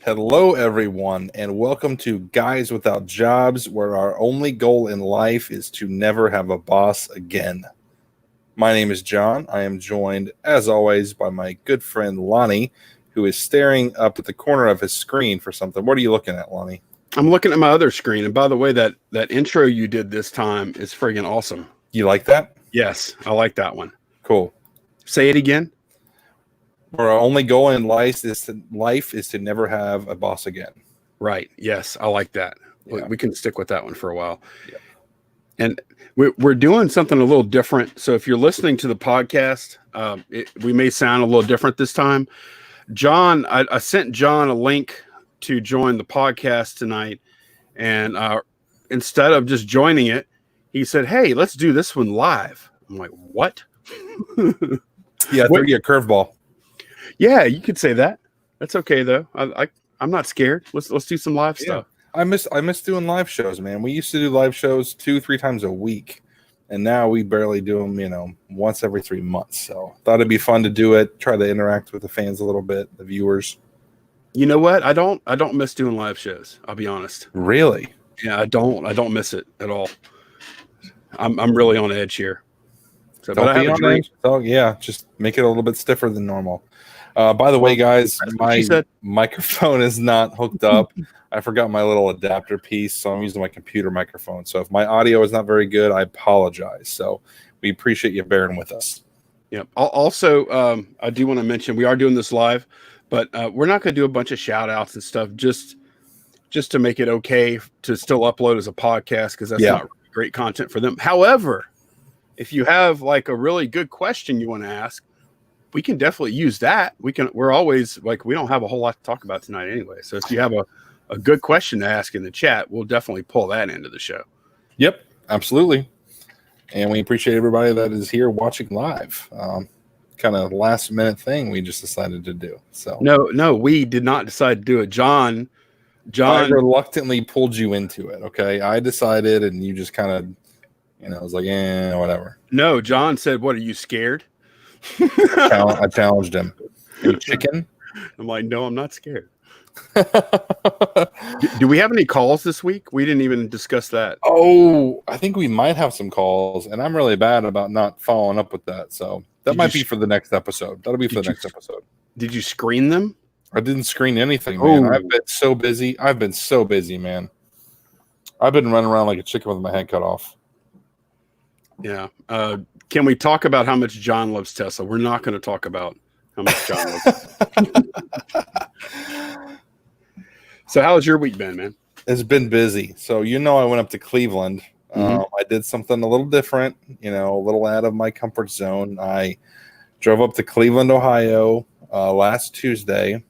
Hello, everyone, and welcome to Guys Without Jobs, where our only goal in life is to never have a boss again. My name is John. I am joined, as always, by my good friend Lonnie, who is staring up at the corner of his screen for something. What are you looking at, Lonnie? I'm looking at my other screen, and by the way, that intro you did this time is friggin' awesome. You like that? Yes, I like that one. Cool. Say it again. Where our only goal in life is to never have a boss again. Right. Yes, I like that. Yeah. We can stick with that one for a while. Yeah. And we're doing something a little different. So if you're listening to the podcast, we may sound a little different this time. John, I sent John a link to join the podcast tonight, and instead of just joining it, he said, "Hey, let's do this one live." I'm like, "What?" Yeah, I threw you a curveball. Yeah, you could say that. That's okay though. I'm not scared. Let's do some live stuff. I miss doing live shows, man. We used to do live shows 2-3 times a week, and now we barely do them, once every 3 months. So thought it'd be fun to do it. Try to interact with the fans a little bit, the viewers. You know what? I don't miss doing live shows. I'll be honest. Really? Yeah, I don't miss it at all. I'm really on edge here. So, Don't but I be have a on dream. edge. So yeah, just make it a little bit stiffer than normal. By the way, guys, my microphone is not hooked up. I forgot my little adapter piece, so I'm using my computer microphone. So if my audio is not very good, I apologize. So we appreciate you bearing with us. Yep. Also, I do want to mention we are doing this live, but we're not going to do a bunch of shout outs and stuff just to make it okay to still upload as a podcast, because that's not really great content for them. However, if you have like a really good question you want to ask, we can definitely use that. We're always like, we don't have a whole lot to talk about tonight anyway. So if you have a good question to ask in the chat, we'll definitely pull that into the show. Yep, absolutely. And we appreciate everybody that is here watching live. Kind of last minute thing we just decided to do. So no, we did not decide to do it. John I reluctantly pulled you into it. Okay. I decided, and you just kind of, was like, whatever. No, John said, "What, are you scared?" I challenged him. Hey, chicken? I'm like, no, I'm not scared. Do we have any calls this week? We didn't even discuss that. Oh, I think we might have some calls, and I'm really bad about not following up with that. So that might be for the next episode. That'll be for the next episode. Did you screen them? I didn't screen anything, man. I've been so busy, man. I've been running around like a chicken with my head cut off. Yeah. Can we talk about how much John loves Tesla? We're not going to talk about how much John loves. So how has your week been, man? It's been busy. So, I went up to Cleveland. I did something a little different, a little out of my comfort zone. I drove up to Cleveland, Ohio last Tuesday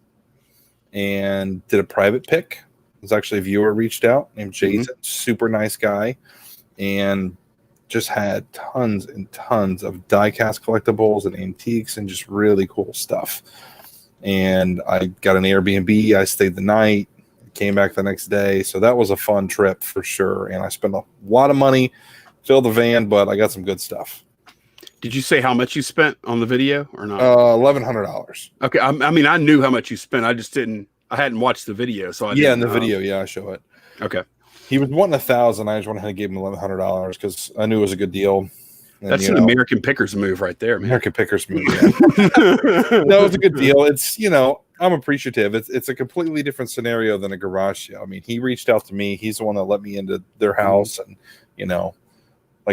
and did a private pick. It was actually a viewer reached out named Jason, super nice guy, and just had tons and tons of die-cast collectibles and antiques and just really cool stuff. And I got an Airbnb. I stayed the night, came back the next day. So that was a fun trip for sure. And I spent a lot of money, filled the van, but I got some good stuff. Did you say how much you spent on the video or not? $1,100. Okay. I mean, I knew how much you spent. I hadn't watched the video. So in the video. I show it. Okay. He was wanting $1,000. I just went ahead and gave him $1,100 because I knew it was a good deal. And, that's an American Pickers move right there, man. American Pickers move. Yeah. No, it's a good deal. It's, I'm appreciative. It's a completely different scenario than a garage sale. I mean, he reached out to me. He's the one that let me into their house, and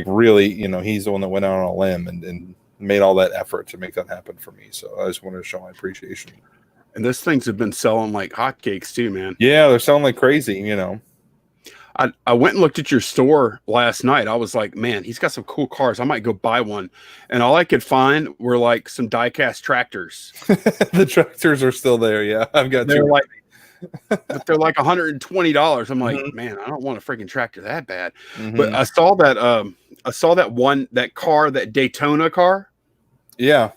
really, he's the one that went out on a limb and made all that effort to make that happen for me. So I just wanted to show my appreciation. And those things have been selling like hotcakes too, man. Yeah, they're selling like crazy. I went and looked at your store last night. I was like, man, he's got some cool cars. I might go buy one. And all I could find were like some die-cast tractors. The tractors are still there. Yeah, I've got two. But they're like $120. I'm like, man, I don't want a freaking tractor that bad. But I saw that car, that Daytona car. Yeah.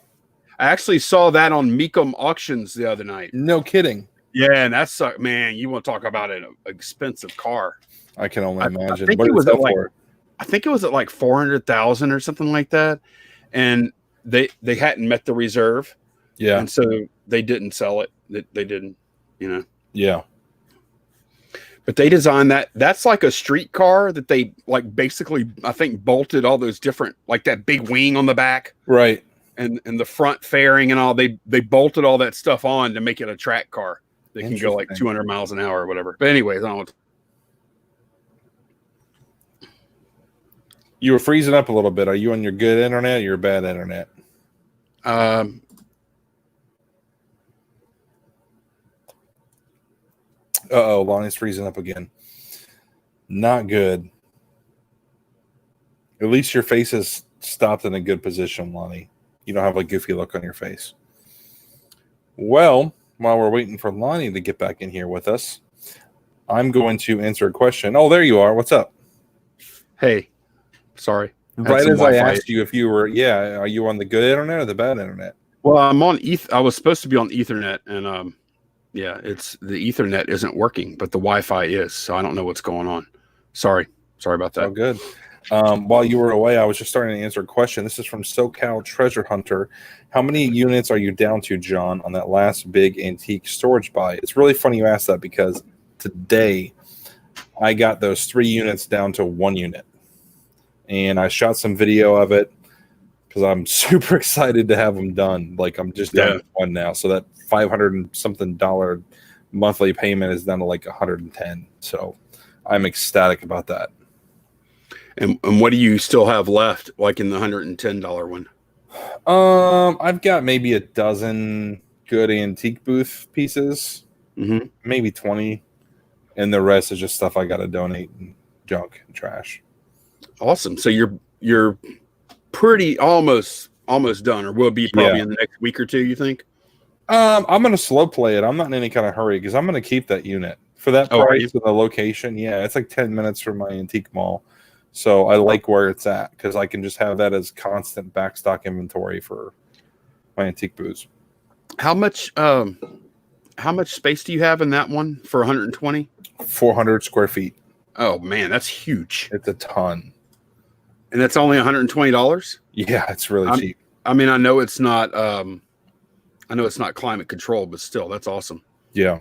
I actually saw that on Mecum Auctions the other night. No kidding. Yeah, and that's man, you want to talk about an expensive car. I can only imagine. I think it was at like 400,000 or something like that, and they hadn't met the reserve. Yeah, and so they didn't sell it. They didn't, Yeah. But they designed that. That's like a street car that they like basically, I think, bolted all those different, like that big wing on the back. Right. And the front fairing and all. They bolted all that stuff on to make it a track car that can go like 200 miles an hour or whatever. But anyways, I don't. You were freezing up a little bit. Are you on your good internet or your bad internet? Uh-oh, Lonnie's freezing up again. Not good. At least your face is stopped in a good position, Lonnie. You don't have a goofy look on your face. Well, while we're waiting for Lonnie to get back in here with us, I'm going to answer a question. Oh, there you are. What's up? Hey, sorry. Right as I asked you if you were, are you on the good internet or the bad internet? Well, I'm on I was supposed to be on Ethernet, and it's the Ethernet isn't working, but the Wi-Fi is, so I don't know what's going on. Sorry about that. Oh, good. While you were away, I was just starting to answer a question. This is from SoCal Treasure Hunter. How many units are you down to, John, on that last big antique storage buy? It's really funny you asked that because today I got those 3 units down to 1 unit. And I shot some video of it because I'm super excited to have them done. Like, I'm just down to 1 now. So that $500 and something monthly payment is down to like $110. So I'm ecstatic about that. And what do you still have left, like in the $110 one? I've got maybe a dozen good antique booth pieces, maybe 20, and the rest is just stuff I got to donate and junk and trash. Awesome. So you're pretty almost done, or will be probably in the next week or two, you think? I'm going to slow play it. I'm not in any kind of hurry because I'm going to keep that unit for that price and the location. Yeah, it's like 10 minutes from my antique mall. So I like where it's at because I can just have that as constant backstock inventory for my antique booths. How much space do you have in that one for 120? 400 square feet. Oh man, that's huge. It's a ton. And that's only $120? Yeah, it's really cheap. I mean, I know it's not climate controlled, but still, that's awesome. Yeah.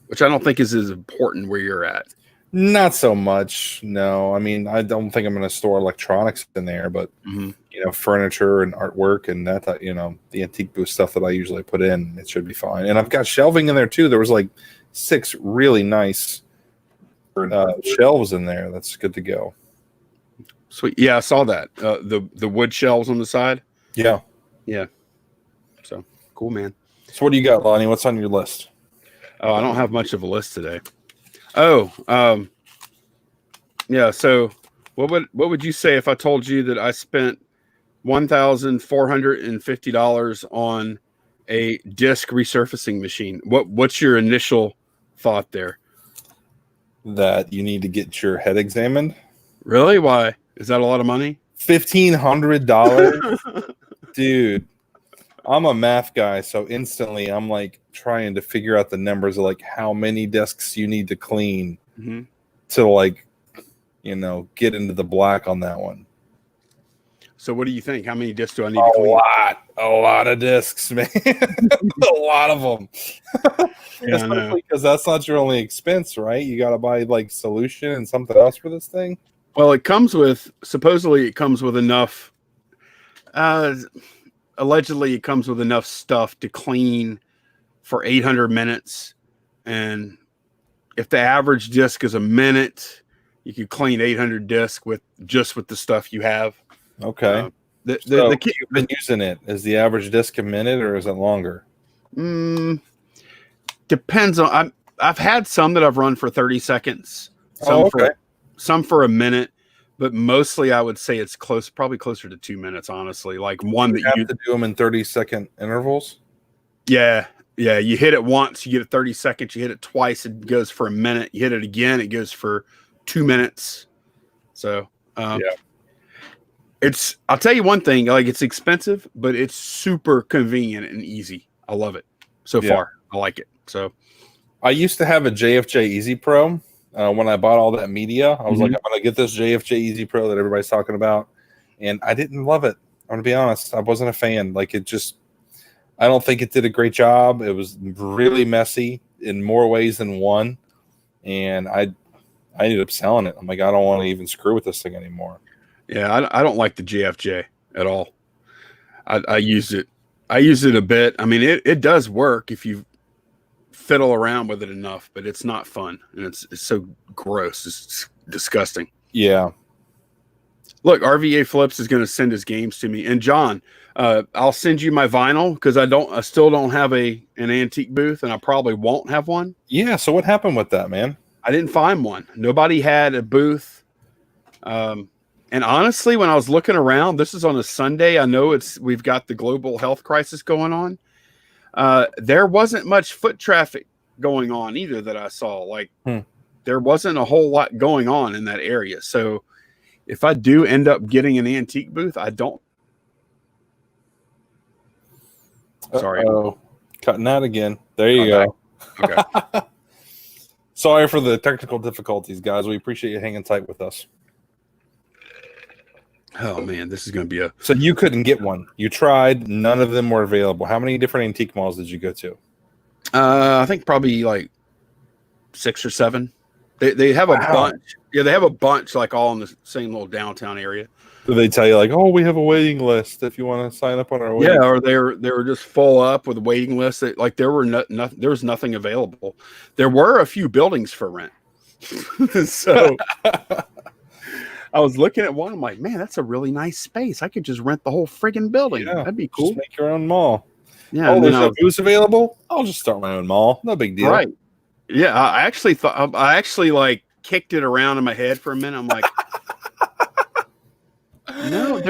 Which I don't think is as important where you're at. Not so much. No. I mean, I don't think I'm going to store electronics in there, but furniture and artwork and that, the antique booth stuff that I usually put in, it should be fine. And I've got shelving in there too. There was like 6 really nice shelves in there. That's good to go. Sweet. Yeah, I saw that. The wood shelves on the side. Yeah. Yeah. So cool, man. So what do you got, Lonnie? What's on your list? Oh, I don't have much of a list today. Oh, yeah. So what would you say if I told you that I spent $1,450 on a disc resurfacing machine? What's your initial thought there? That you need to get your head examined. Really? Why? Is that a lot of money? $1,500, dude. I'm a math guy, so instantly I'm like trying to figure out the numbers of like how many discs you need to clean to like, get into the black on that one. So what do you think? How many discs do I need to clean? A lot of discs, man. A lot of them. Yeah, especially because that's not your only expense, right? You got to buy like solution and something else for this thing. Well, supposedly it comes with enough. Allegedly, it comes with enough stuff to clean for 800 minutes. And if the average disc is a minute, you could clean 800 discs with the stuff you have. Okay. The key you've been using it, is the average disc a minute or is it longer? Depends on. I've had some that I've run for 30 seconds. Some for a minute. But mostly, I would say it's probably closer to 2 minutes, honestly. Like one that you have to do them in 30-second intervals. Yeah. You hit it once, you get it 30 seconds. You hit it twice, it goes for a minute. You hit it again, it goes for 2 minutes. So, I'll tell you one thing. Like, it's expensive, but it's super convenient and easy. I love it so far. I like it. So, I used to have a JFJ Easy Pro. When I bought all that media, I was like, I'm going to get this JFJ Easy Pro that everybody's talking about. And I didn't love it. I'm going to be honest. I wasn't a fan. Like, I don't think it did a great job. It was really messy. in more ways than one, and I ended up selling it. I'm like, I don't want to even screw with this thing anymore. Yeah, I don't like the GFJ at all. I used it. I used it a bit. I mean, it does work if you fiddle around with it enough, but it's not fun, and it's so gross. It's disgusting. Yeah. Look, RVA Flips is going to send his games to me, and John, I'll send you my vinyl because I still don't have an antique booth, and I probably won't have one. Yeah. So what happened with that, man? I didn't find one. Nobody had a booth. And honestly, when I was looking around, this is on a Sunday. I know we've got the global health crisis going on. There wasn't much foot traffic going on either that I saw. Like there wasn't a whole lot going on in that area. So if I do end up getting an antique booth, I don't. Sorry. Oh, cutting out again. There you go. Okay. Sorry for the technical difficulties, guys. We appreciate you hanging tight with us. Oh man, this is going to be So you couldn't get one. You tried. None of them were available. How many different antique malls did you go to? I think probably like 6 or 7. They have a bunch. Yeah, they have a bunch like all in the same little downtown area. Do they tell you like, oh, we have a waiting list if you want to sign up on our waiting? Yeah, or they were just full up with a waiting list. Like there was nothing available. There were a few buildings for rent. So I was looking at one. I'm like, man, that's a really nice space. I could just rent the whole friggin' building. Yeah, that'd be cool. Just make your own mall. Yeah. Oh, there's no booths available. I'll just start my own mall. No big deal. Right. Yeah. I actually like kicked it around in my head for a minute. I'm like, no,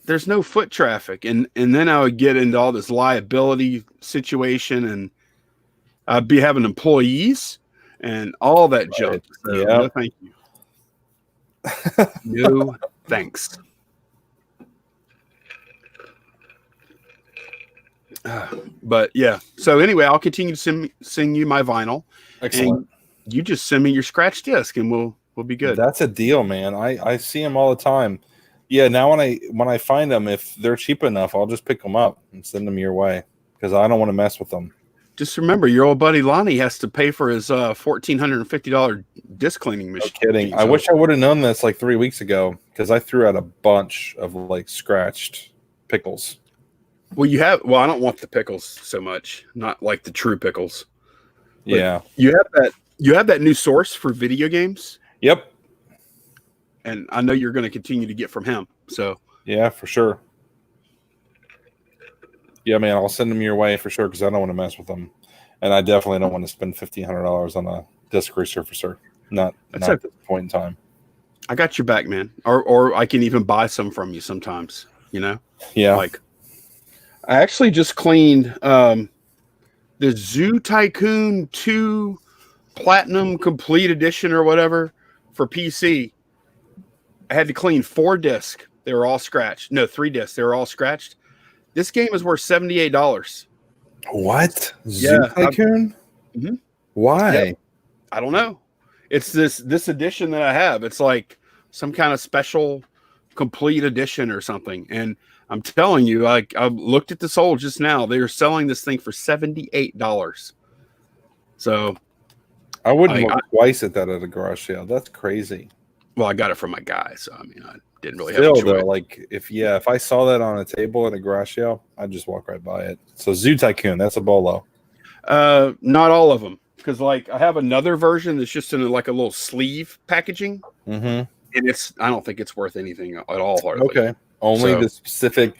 there's no foot traffic. And then I would get into all this liability situation, and I'd be having employees and all that junk. So, yeah. No, thank you. No, thanks. But yeah. So anyway, I'll continue to sing you my vinyl. Excellent. And you just send me your scratch disc, and we'll be good. That's a deal, man. I see them all the time. Yeah. Now when I find them, if they're cheap enough, I'll just pick them up and send them your way because I don't want to mess with them. Just remember, your old buddy Lonnie has to pay for his $1,450 disc cleaning machine. No kidding. I wish I would have known this like 3 weeks ago because I threw out a bunch of like scratched pickles. Well, I don't want the pickles so much, not like the true pickles. But yeah. You have that new source for video games. Yep. And I know you're going to continue to get from him. So yeah, for sure. Yeah, man, I'll send them your way for sure because I don't want to mess with them, and I definitely don't want to spend $1,500 on a disc resurfacer. Not at this point in time. I got your back, man. Or I can even buy some from you sometimes. You know? Yeah. Like, I actually just cleaned the Zoo Tycoon 2 Platinum Complete Edition or whatever for PC. I had to clean 4 discs. They were all scratched. No, 3 discs. They were all scratched. This game is worth $78. What? Zoo Tycoon? Mm-hmm. Why? Yep. I don't know. It's this edition that I have. It's like some kind of special complete edition or something. And I'm telling you, I looked at this old just now. They were selling this thing for $78. So I wouldn't look twice at that at a garage sale. That's crazy. Well, I got it from my guy, so I mean, I didn't really have a choice. Though, like if I saw that on a table at a garage sale, I'd just walk right by it. So Zoo Tycoon, that's a bolo. Not all of them, because like I have another version that's just in like a little sleeve packaging, and I don't think it's worth anything at all. Hardly. Okay, only the specific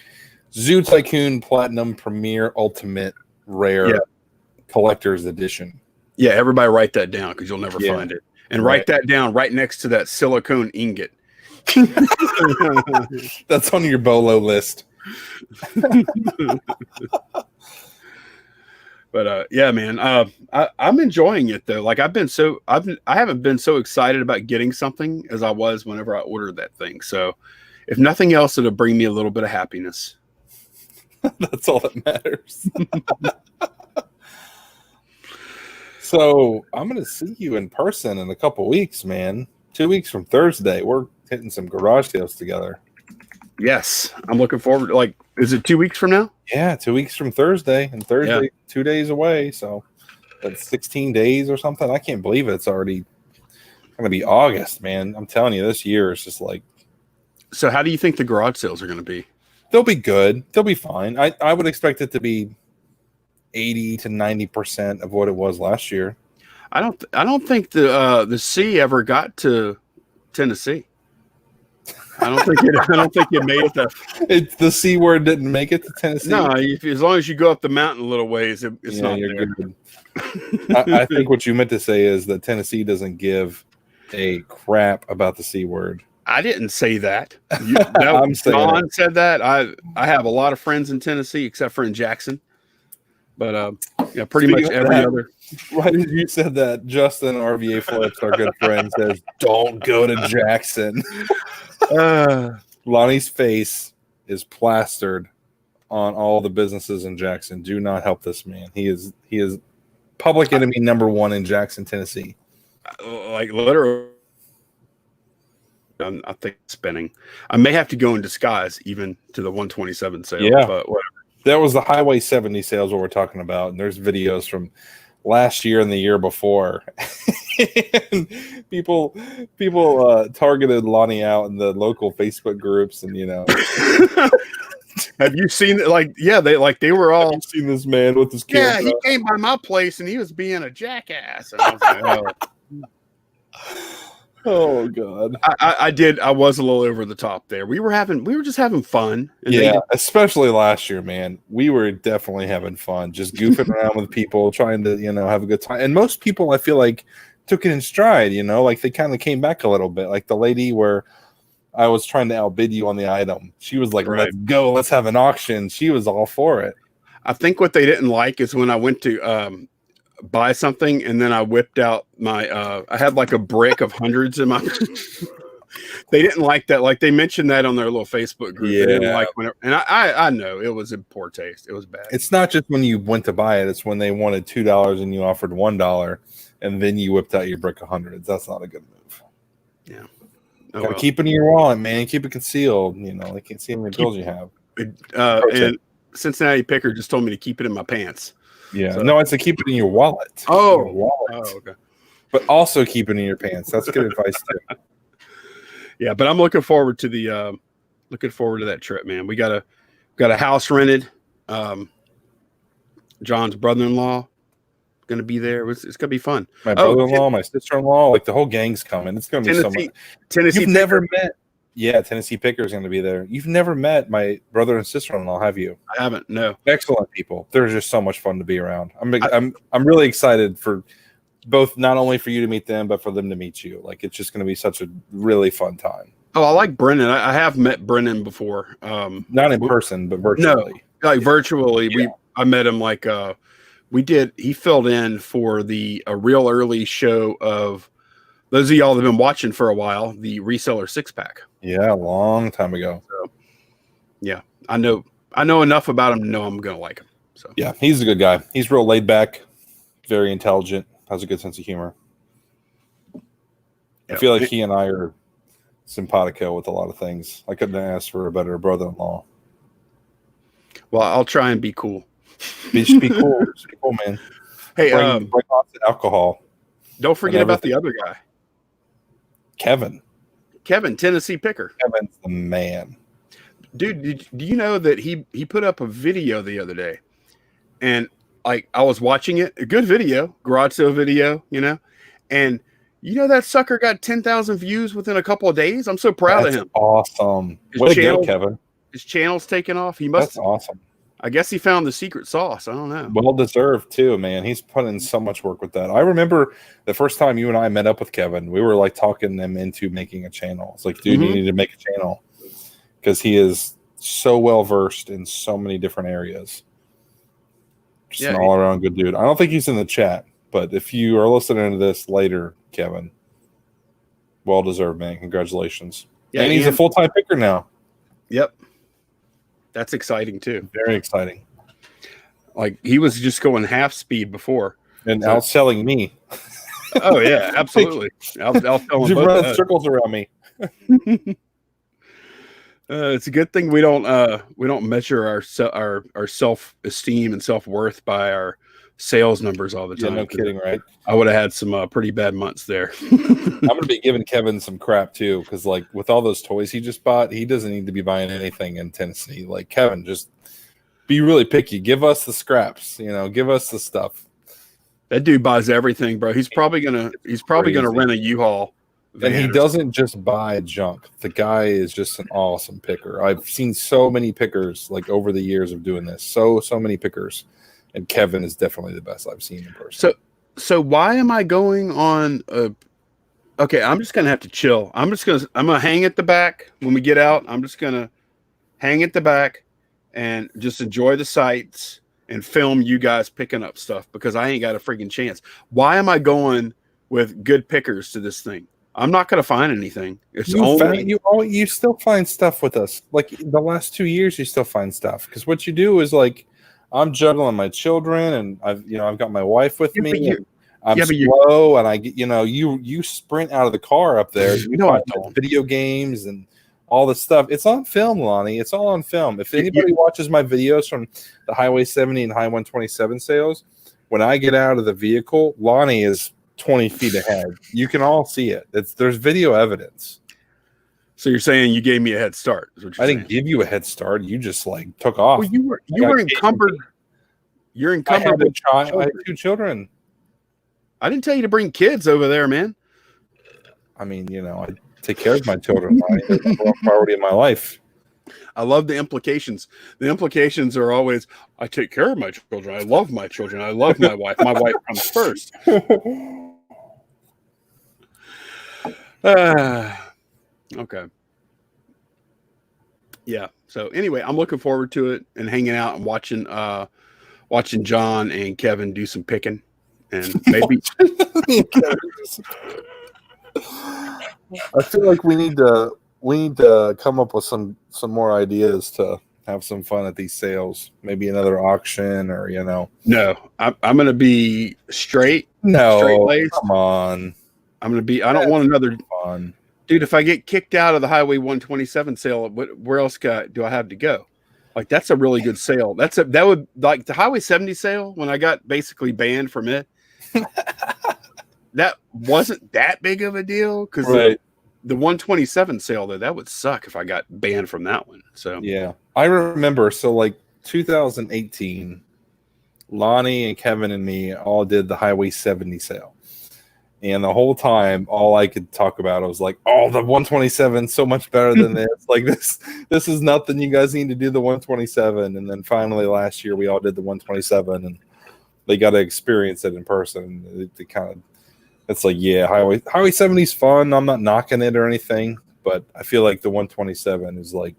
Zoo Tycoon Platinum Premier Ultimate Rare Collector's Edition. Yeah, everybody write that down because you'll never find it. And write that down right next to that silicone ingot. That's on your bolo list. But yeah, man, I'm enjoying it though. Like I haven't been so excited about getting something as I was whenever I ordered that thing. So if nothing else, it'll bring me a little bit of happiness. That's all that matters. So I'm going to see you in person in a couple weeks, man. 2 weeks from Thursday. We're hitting some garage sales together. Yes. I'm looking forward. Is it 2 weeks from now? Yeah, 2 weeks from Thursday. And Thursday, 2 days away. So 16 days or something. I can't believe it's already going to be August, man. I'm telling you, this year is just like. So how do you think the garage sales are going to be? They'll be good. They'll be fine. I would expect it to be 80 to 90% of what it was last year. I don't think the C ever got to Tennessee. I don't think it made it that. The C word didn't make it to Tennessee. No, as long as you go up the mountain a little ways, it's not there. Good. I think what you meant to say is that Tennessee doesn't give a crap about the C word. I didn't say that. I'm saying Don said that. I have a lot of friends in Tennessee, except for in Jackson. But pretty much every other. Why did you said that? Justin RVA Flips, our good friend, says, "Don't go to Jackson." Lonnie's face is plastered on all the businesses in Jackson. Do not help this man. He is public enemy number one in Jackson, Tennessee. Like literally. I think spinning. I may have to go in disguise even to the 127 sale. Yeah, but whatever. That was the Highway 70 sales what we're talking about, and there's videos from last year and the year before. And people targeted Lonnie out in the local Facebook groups, and Have you seen it? They were all. Have you seen this man with his camera? Yeah, he came by my place and he was being a jackass. And I was like, oh. Oh God! I did. I was a little over the top there. We were just having fun. Yeah, especially last year, man. We were definitely having fun, just goofing around with people, trying to have a good time. And most people, I feel like, took it in stride. Like they kind of came back a little bit. Like the lady where I was trying to outbid you on the item, she was like, right. "Let's go, let's have an auction." She was all for it. I think what they didn't like is when I went to buy something and then I whipped out my I had like a brick of hundreds in my they didn't like that. Like they mentioned that on their little Facebook group. Yeah. They didn't like whenever, and I know it was in poor taste. It was bad. It's not just when you went to buy it, it's when they wanted $2 and you offered $1 and then you whipped out your brick of hundreds. That's not a good move. Yeah. Gotta keep it in your wallet, man. Keep it concealed. They can't see how many bills you have. And Cincinnati Picker just told me to keep it in my pants. Yeah, so. No, I said keep it in your wallet. Oh, your wallet. Oh, okay. But also keep it in your pants. That's good advice too. Yeah, but I'm looking forward to that trip, man. We got a house rented. John's brother-in-law going to be there. It's going to be fun. My brother-in-law, my sister-in-law, like the whole gang's coming. It's going to be so much. Tennessee. You've never met. Yeah, Tennessee Picker is going to be there. You've never met my brother and sister-in-law, have you? I haven't. No. Excellent people. They're just so much fun to be around. I'm really excited for both, not only for you to meet them, but for them to meet you. Like it's just going to be such a really fun time. Oh, I like Brennan. I have met Brennan before. Not in person, but virtually. No, like virtually. Yeah. I met him like he filled in for a real early show of those of y'all that have been watching for a while, the reseller 6-pack. Yeah, a long time ago. So, yeah, I know enough about him to know I'm going to like him. So yeah, he's a good guy. He's real laid back, very intelligent, has a good sense of humor. Yeah. I feel like he and I are simpatico with a lot of things. I couldn't ask for a better brother-in-law. Well, I'll try and be cool. Just be cool. Just be cool, man. Hey, bring lots of alcohol. Don't forget about the other guy. Kevin, Tennessee Picker. Kevin's the man. Dude, do you know that he put up a video the other day? And like I was watching it, a good video, garage sale video, and that sucker got 10,000 views within a couple of days. I'm so proud of him. Awesome. Way to go, Kevin. His channel's taken off. That's awesome. I guess he found the secret sauce. I don't know. Well deserved too, man. He's put in so much work with that. I remember the first time you and I met up with Kevin, we were like talking them into making a channel. It's like, dude, you need to make a channel because he is so well versed in so many different areas. Just an all around good dude. I don't think he's in the chat, but if you are listening to this later, Kevin, well deserved, man. Congratulations. Yeah, and he's a full time picker now. Yep. That's exciting too. Very exciting. Like he was just going half speed before and outselling me. Oh yeah, absolutely. I'll tell him. You're running circles around me. It's a good thing we don't measure our self-esteem and self-worth by our sales numbers all the Yeah, time. no kidding, right? I would have had some pretty bad months there. I'm gonna be giving Kevin some crap too, because like with all those toys he just bought, he doesn't need to be buying anything in Tennessee. Like Kevin, just be really picky. Give us the scraps, give us the stuff. That dude buys everything, bro. He's probably gonna rent a U-Haul van. And he doesn't just buy junk. The guy is just an awesome picker. I've seen so many pickers like over the years of doing this. So many pickers. And Kevin is definitely the best I've seen in person. So why am I going on okay, I'm just gonna have to chill. I'm gonna hang at the back when we get out. I'm just gonna hang at the back and just enjoy the sights and film you guys picking up stuff because I ain't got a freaking chance. Why am I going with good pickers to this thing? I'm not going to find anything. You still find stuff with us. Like the last 2 years, you still find stuff because what you do is like I'm juggling my children and I've got my wife with me. I'm slow and I get you sprint out of the car up there. You know, video games and all this stuff. It's on film, Lonnie. It's all on film. If anybody watches my videos from the Highway 70 and High 127 sales, when I get out of the vehicle, Lonnie is 20 feet ahead. You can all see it. There's video evidence. So you're saying you gave me a head start? Is what you're saying. Didn't give you a head start. You just like took off. Well, you were encumbered. You're encumbered with I had 2 children. I didn't tell you to bring kids over there, man. I mean, I take care of my children. They're a priority in my life. I love the implications. The implications are always, I take care of my children. I love my children. I love my wife. My wife comes first. Okay. Yeah. So anyway, I'm looking forward to it and hanging out and watching John and Kevin do some picking and maybe. I feel like we need to come up with some more ideas to have some fun at these sales. Maybe another auction or No, I'm going to be straight. No, straight-laced. Come on. I'm going to be. I don't want another fun. Dude, if I get kicked out of the Highway 127 sale, where else do I have to go? Like that's a really good sale. That would like the Highway 70 sale when I got basically banned from it. That wasn't that big of a deal because the 127 sale though, that would suck if I got banned from that one. So yeah, I remember. So like 2018, Lonnie and Kevin and me all did the Highway 70 sale, and the whole time, all I could talk about, I was like, "Oh, the 127 so much better than this. Like this is nothing. You guys need to do the 127." And then finally last year, we all did the 127, and they got to experience it in person. It's like, yeah, Highway 70 is fun. I'm not knocking it or anything, but I feel like the 127 is like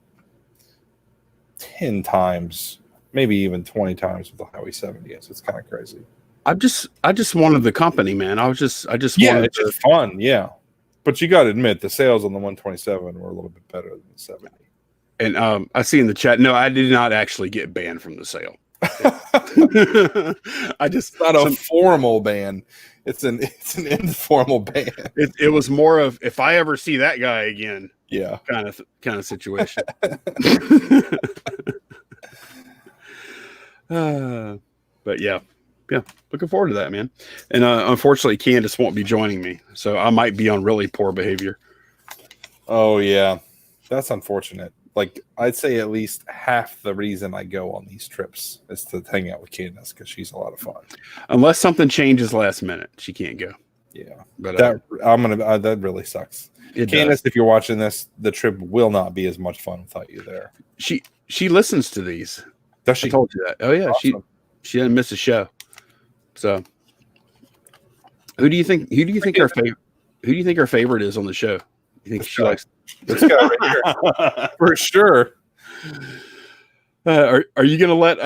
10 times, maybe even 20 times what the Highway 70 is. It's kind of crazy. I just wanted the company, man. I just wanted it's just fun, yeah. But you got to admit the sales on the 127 were a little bit better than the 70. And I see in the chat, no, I did not actually get banned from the sale. It's not a formal ban. It's an informal ban. It was more of if I ever see that guy again, yeah, kind of situation. But yeah, looking forward to that, man. And unfortunately, Candace won't be joining me, so I might be on really poor behavior. Oh yeah, that's unfortunate. Like I'd say at least half the reason I go on these trips is to hang out with Candace because she's a lot of fun. Unless something changes last minute, she can't go. Yeah, but that really sucks. Candace, if you're watching this, the trip will not be as much fun without you there. She listens to these. Does she? I told you that. Oh yeah, awesome. She didn't miss a show. So, who do you think our favorite? Who do you think our favorite is on the show? You think she likes this guy right here for sure? Are you gonna let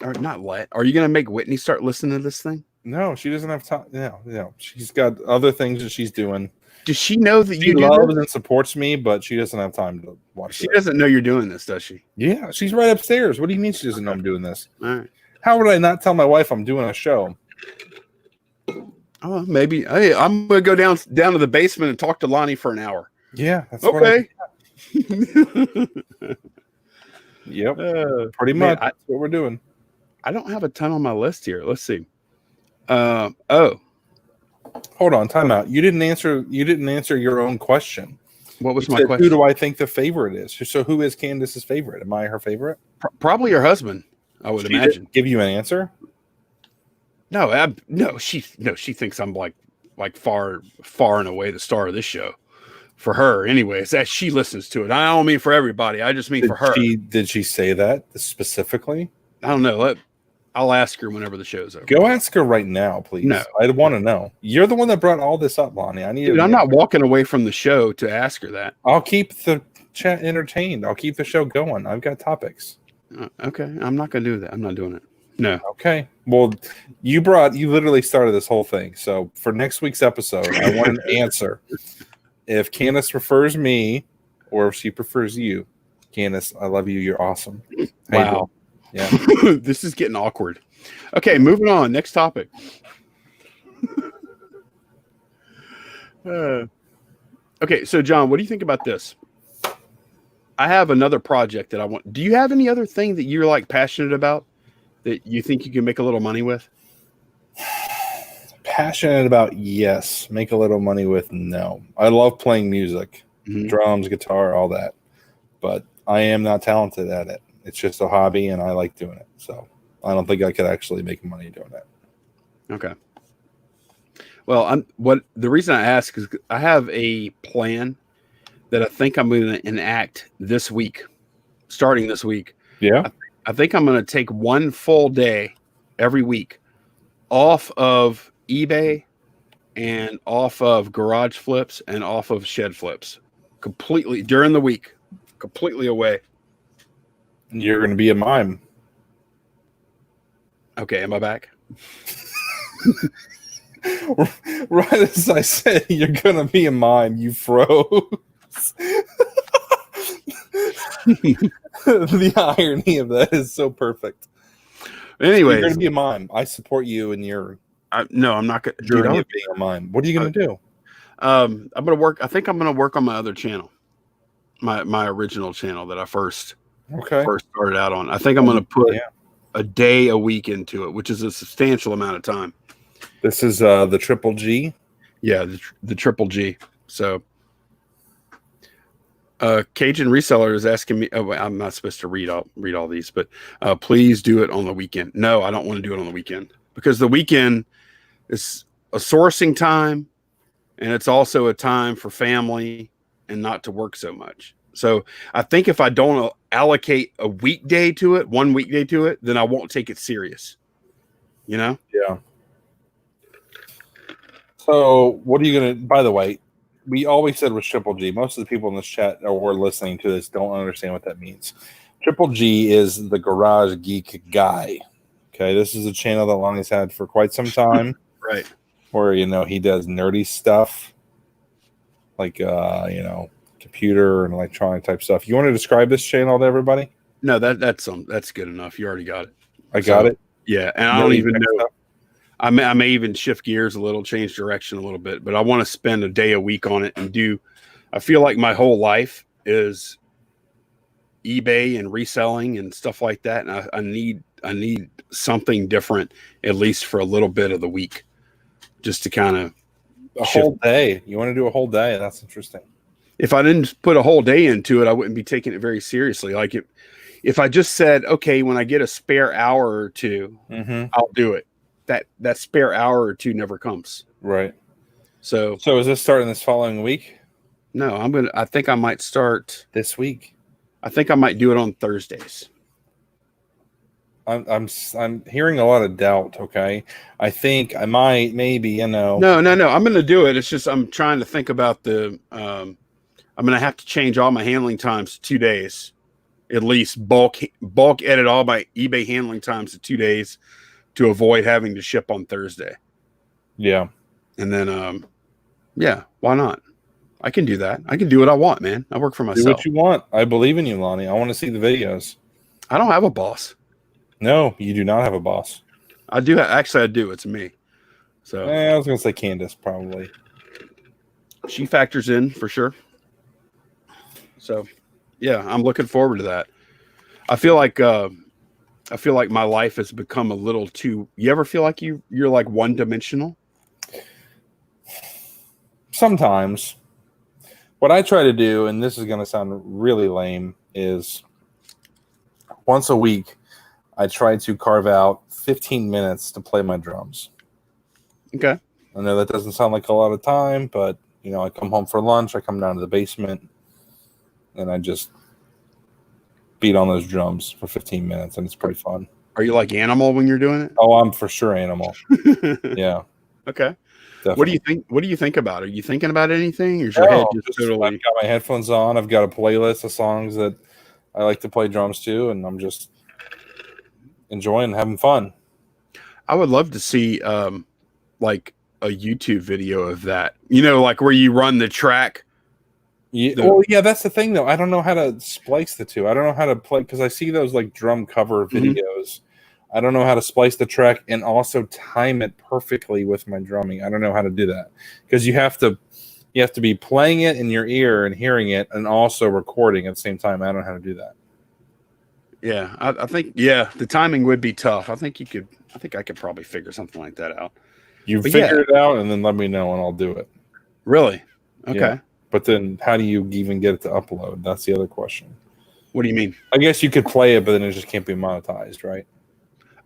or not let? Are you gonna make Whitney start listening to this thing? No, she doesn't have time. No, she's got other things that she's doing. Does she know that she loves and supports me, but she doesn't have time to watch? She doesn't know you're doing this, does she? Yeah, she's right upstairs. What do you mean she doesn't know I'm doing this? All right. How would I not tell my wife I'm doing a show? Oh, maybe. Hey, I'm gonna go down to the basement and talk to Lonnie for an hour. Yeah, that's okay. Yep, pretty much. That's what we're doing. I don't have a ton on my list here. Let's see. Oh, Hold on, time out. You didn't answer your own question. what was You my said, question? who do I think the favorite is? So who is Candace's favorite? Am I her favorite? Probably your husband, I would She imagine. didn't give you an answer? No, she thinks I'm like far and away the star of this show. For her, anyways, that she listens to it. I don't mean for everybody. I just mean for her. Did she say that specifically? I don't know. I'll ask her whenever the show's over. Go ask her right now, please. No. I want to know. You're the one that brought all this up, Lonnie. I'm not walking away from the show to ask her that. I'll keep the chat entertained. I'll keep the show going. I've got topics. Okay. I'm not going to do that. I'm not doing it. No. Okay. Well, you literally started this whole thing. So for next week's episode, I want an answer. If Candace prefers me or if she prefers you. Candace, I love you. You're awesome. Wow. Yeah. This is getting awkward. Okay, moving on. Next topic. Okay, so John, what do you think about this? I have another project that I want. Do you have any other thing that you're like passionate about that you think you can make a little money with? Passionate about, yes. Make a little money with, no. I love playing music, drums, guitar, all that. But I am not talented at it. It's just a hobby, and I like doing it. So I don't think I could actually make money doing it. Okay. Well, the reason I ask is I have a plan that I think I'm going to enact this week, starting this week. Yeah. I think I'm going to take one full day every week off of eBay and off of garage flips and off of shed flips completely during the week, completely away. You're going to be a mime. Okay, am I back? Right as I said, you're going to be a mime, you froze. The irony of that is so perfect. Anyway, you're going to be a mime. I support you in your no, I'm not going to journey of being a mime. What are you going to do? I'm going to work. I think I'm going to work on my other channel, my original channel that I first started out on. I think I'm going to put a day a week into it, which is a substantial amount of time. This is the Triple G. Yeah, the Triple G. So, Cajun Reseller is asking me. Oh, I'm not supposed to read all these, but please do it on the weekend. No, I don't want to do it on the weekend because the weekend is a sourcing time, and it's also a time for family and not to work so much. So I think if I don't allocate one weekday to it, then I won't take it serious. You know? Yeah. So what are you going to, by the way, we always said with Triple G, most of the people in this chat or listening to this don't understand what that means. Triple G is the garage geek guy. Okay. This is a channel that Lonnie's had for quite some time. Right. Where, he does nerdy stuff like, computer and electronic type stuff. You want to describe this channel to everybody? No, that's good enough. You already got it. I got it. Yeah. And I don't even know. I may even shift gears a little, change direction a little bit, but I want to spend a day a week on it and I feel like my whole life is eBay and reselling and stuff like that. And I need something different, at least for a little bit of the week, just to kind of whole day. You want to do a whole day? That's interesting. If I didn't put a whole day into it, I wouldn't be taking it very seriously. Like if I just said, okay, when I get a spare hour or two, I'll do it. That spare hour or two never comes. Right. So is this starting this following week? No, I think I might start this week. I think I might do it on Thursdays. I'm hearing a lot of doubt. Okay. I think I might, maybe, No, I'm going to do it. It's just, I'm trying to think about I'm going to have to change all my handling times to 2 days, at least bulk edit all my eBay handling times to 2 days to avoid having to ship on Thursday. Yeah. And then, why not? I can do that. I can do what I want, man. I work for myself. Do what you want. I believe in you, Lonnie. I want to see the videos. I don't have a boss. No, you do not have a boss. I do. Actually, I do. It's me. So I was going to say Candace, probably. She factors in for sure. So, yeah, I'm looking forward to that. I feel like I feel like my life has become a little too. You ever feel like you're like one dimensional? Sometimes. What I try to do, and this is going to sound really lame, is once a week, I try to carve out 15 minutes to play my drums. Okay. I know that doesn't sound like a lot of time, but I come home for lunch, I come down to the basement, and I just beat on those drums for 15 minutes, and it's pretty fun. Are you like Animal when you're doing it? Oh, I'm for sure Animal. Yeah. Okay. Definitely. What do you think? What do you think about it? Are you thinking about anything? Or is your head just totally? I've got my headphones on. I've got a playlist of songs that I like to play drums to, and I'm just enjoying having fun. I would love to see like a YouTube video of that. Like where you run the track. Yeah, that's the thing though. I don't know how to splice the two. I don't know how to play because I see those like drum cover videos. Mm-hmm. I don't know how to splice the track and also time it perfectly with my drumming. I don't know how to do that because you have to be playing it in your ear and hearing it and also recording at the same time. I don't know how to do that. Yeah, I think the timing would be tough. I think I could probably figure something like that out. You figure it out and then let me know and I'll do it. Really? Okay. Yeah. But then how do you even get it to upload? That's the other question. What do you mean? I guess you could play it, but then it just can't be monetized, right?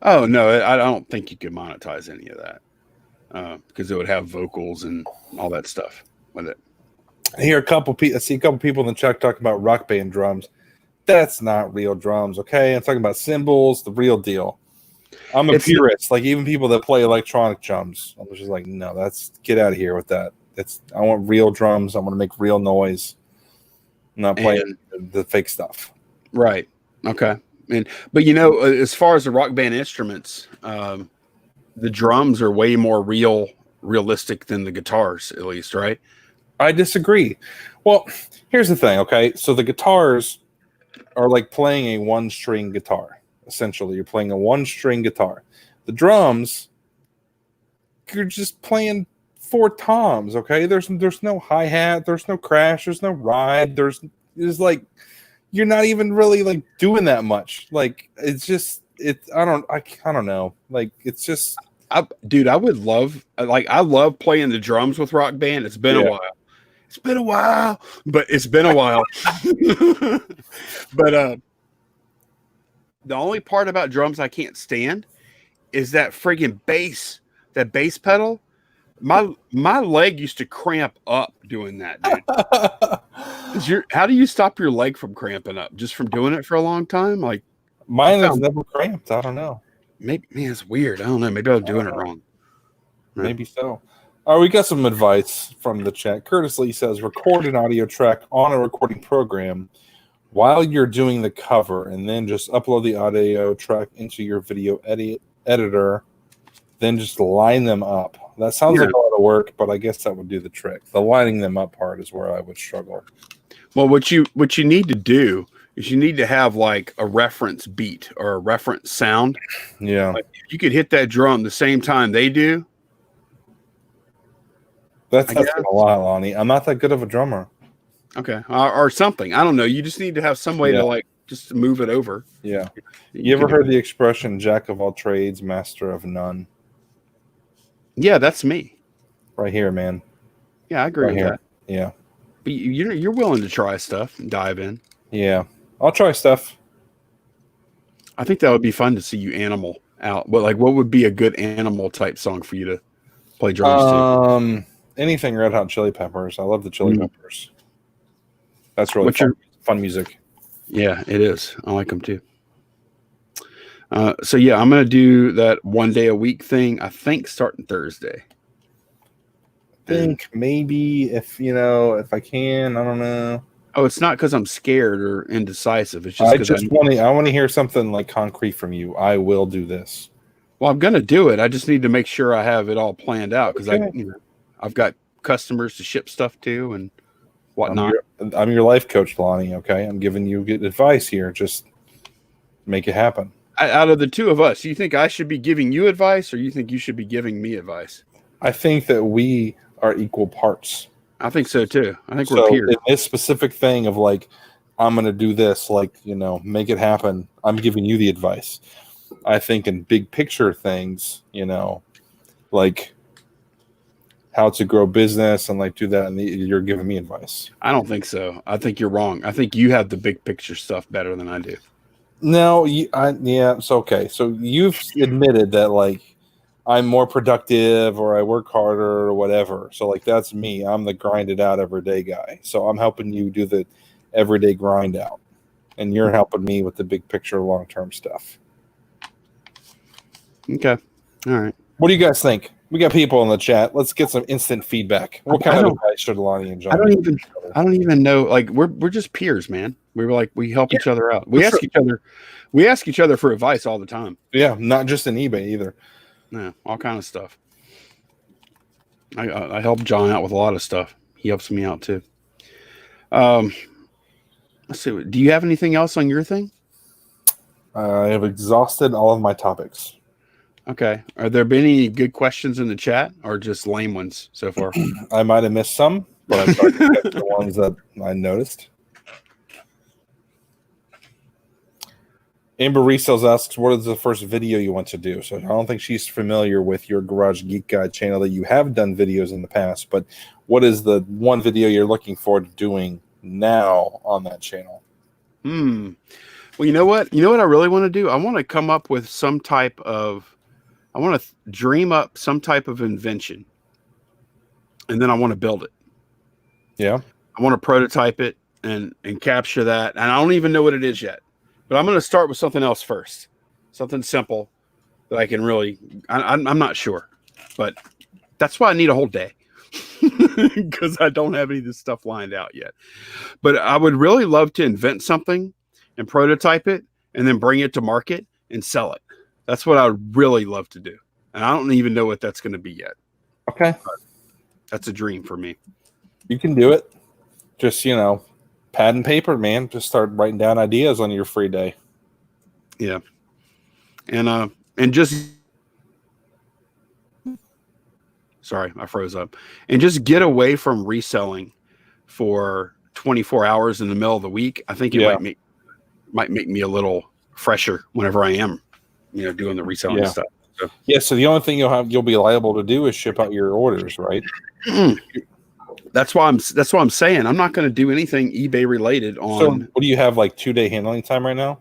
Oh, no, I don't think you could monetize any of that because it would have vocals and all that stuff with it. I see a couple people in the chat talking about Rock Band drums. That's not real drums, okay? I'm talking about cymbals, the real deal. I'm a purist. Like even people that play electronic drums, I'm just like, no, get out of here with that. I want real drums. I want to make real noise. I'm not playing the fake stuff. Right. Okay. But as far as the Rock Band instruments, the drums are way more realistic than the guitars, at least, right? I disagree. Well, here's the thing, okay? So the guitars are like playing a one-string guitar. Essentially, you're playing a one-string guitar. The drums, you're just playing 4 toms, okay? There's no hi-hat, there's no crash, there's no ride, there's like you're not even really like doing that much. Like I don't know. Like it's just I would love I love playing the drums with Rock Band. It's been a while. It's been a while, but it's been a while. But the only part about drums I can't stand is that friggin' bass, that bass pedal. My leg used to cramp up doing that, dude. How do you stop your leg from cramping up? Just from doing it for a long time? Like mine has never cramped. I don't know. Maybe it's weird. I don't know. Maybe I was doing it wrong. Maybe so. All right, we got some advice from the chat. Curtis Lee says, record an audio track on a recording program while you're doing the cover, and then just upload the audio track into your video editor. Then just line them up. That sounds like a lot of work, but I guess that would do the trick. The lining them up part is where I would struggle. Well, what you need to do is you need to have like a reference beat or a reference sound. Yeah. Like if you could hit that drum the same time they do. That's a lot, Lonnie. I'm not that good of a drummer. Okay. Or something. I don't know. You just need to have some way to like just move it over. Yeah. You ever heard the expression jack of all trades, master of none? Yeah, that's me. Right here, man. Yeah, I agree with that. Yeah. But you're willing to try stuff and dive in. Yeah. I'll try stuff. I think that would be fun to see you Animal out. But what would be a good Animal type song for you to play drums to? Anything Red Hot Chili Peppers. I love the Chili Peppers. That's really fun music. Yeah, it is. I like them too. So I'm going to do that 1 day a week thing. I think starting Thursday. I think maybe if I can, I don't know. Oh, it's not because I'm scared or indecisive. It's just I want to hear something like concrete from you. I will do this. Well, I'm going to do it. I just need to make sure I have it all planned out because I've got customers to ship stuff to and whatnot. I'm your life coach, Lonnie. Okay, I'm giving you good advice here. Just make it happen. Out of the two of us, do you think I should be giving you advice or you think you should be giving me advice? I think that we are equal parts. I think so too. I think we're peers. In this specific thing of I'm going to do this, make it happen. I'm giving you the advice. I think in big picture things, like how to grow business and like do that, and you're giving me advice. I don't think so. I think you're wrong. I think you have the big picture stuff better than I do. No, yeah, it's okay. So you've admitted that like I'm more productive or I work harder or whatever. So like that's me. I'm the grind it out everyday guy. So I'm helping you do the everyday grind out, and you're helping me with the big picture, long term stuff. Okay, all right. What do you guys think? We got people in the chat. Let's get some instant feedback. What kind of advice should Lonnie and John? I don't even know. Like we're just peers, man. We help each other out. We ask each other for advice all the time. Yeah, not just in eBay either. Yeah, all kind of stuff. I help John out with a lot of stuff. He helps me out too. Let's see. Do you have anything else on your thing? I have exhausted all of my topics. Okay. Are there been any good questions in the chat or just lame ones so far? I might have missed some, but I'm trying to get the ones that I noticed. Amber Resells asks, what is the first video you want to do? So I don't think she's familiar with your Garage Geek Guide channel, that you have done videos in the past, but what is the one video you're looking forward to doing now on that channel? Well, you know what? I really want to do? I want to come up with I want to dream up some type of invention, and then I want to build it. Yeah. I want to prototype it and capture that. And I don't even know what it is yet, but I'm going to start with something else first, something simple that I can really, I'm not sure, but that's why I need a whole day because I don't have any of this stuff lined out yet. But I would really love to invent something and prototype it and then bring it to market and sell it. That's what I would really love to do. And I don't even know what that's going to be yet. Okay. But that's a dream for me. You can do it. Just, pad and paper, man. Just start writing down ideas on your free day. Yeah. And just, sorry, I froze up. And just get away from reselling for 24 hours in the middle of the week. I think it might make me a little fresher whenever I am, doing the reselling stuff. So the only thing you'll be liable to do is ship out your orders, right? That's why I'm saying I'm not going to do anything eBay related on. So what do you have, like 2-day handling time right now?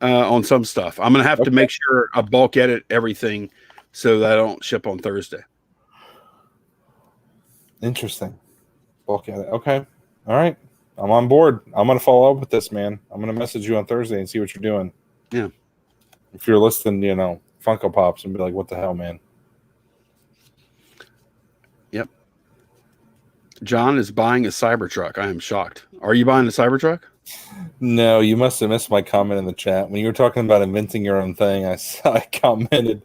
On some stuff. I'm going to have to make sure I bulk edit everything so that I don't ship on Thursday. Interesting. Bulk edit. Okay. All right. I'm on board. I'm going to follow up with this, man. I'm going to message you on Thursday and see what you're doing. Yeah. If you're listening, Funko Pops, and be like, what the hell, man? Yep. John is buying a Cybertruck. I am shocked. Are you buying a Cybertruck? No, you must have missed my comment in the chat. When you were talking about inventing your own thing, I commented,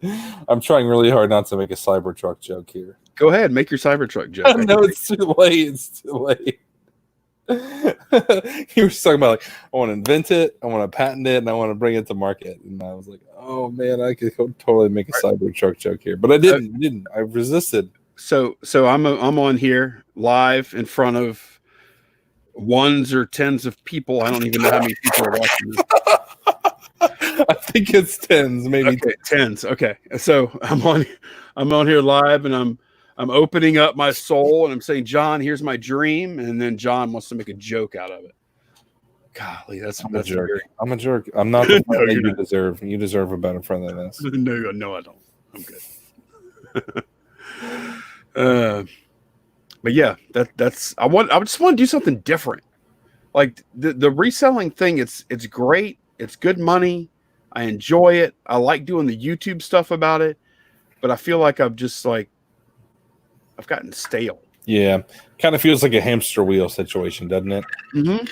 I'm trying really hard not to make a Cybertruck joke here. Go ahead, make your Cybertruck joke. No, it's too late. It's too late. You were just talking about, like, I want to invent it, I want to patent it, and I want to bring it to market. And I was like, oh, man, I could totally make a Cybertruck joke here. But I didn't. I resisted. So I'm on here live in front of ones or tens of people. I don't even know how many people are watching this. I think it's tens, maybe. Okay, tens. Okay, so I'm on here live, and I'm opening up my soul, and I'm saying, John, here's my dream, and then John wants to make a joke out of it. Golly, that's a jerk. I'm a jerk. I'm not the friend that you deserve. You deserve a better friend than this. No, I don't. I'm good. But yeah, that's I just want to do something different. Like the reselling thing, it's great. It's good money. I enjoy it. I like doing the YouTube stuff about it, but I feel like I've gotten stale. Yeah, kind of feels like a hamster wheel situation, doesn't it? Mm-hmm.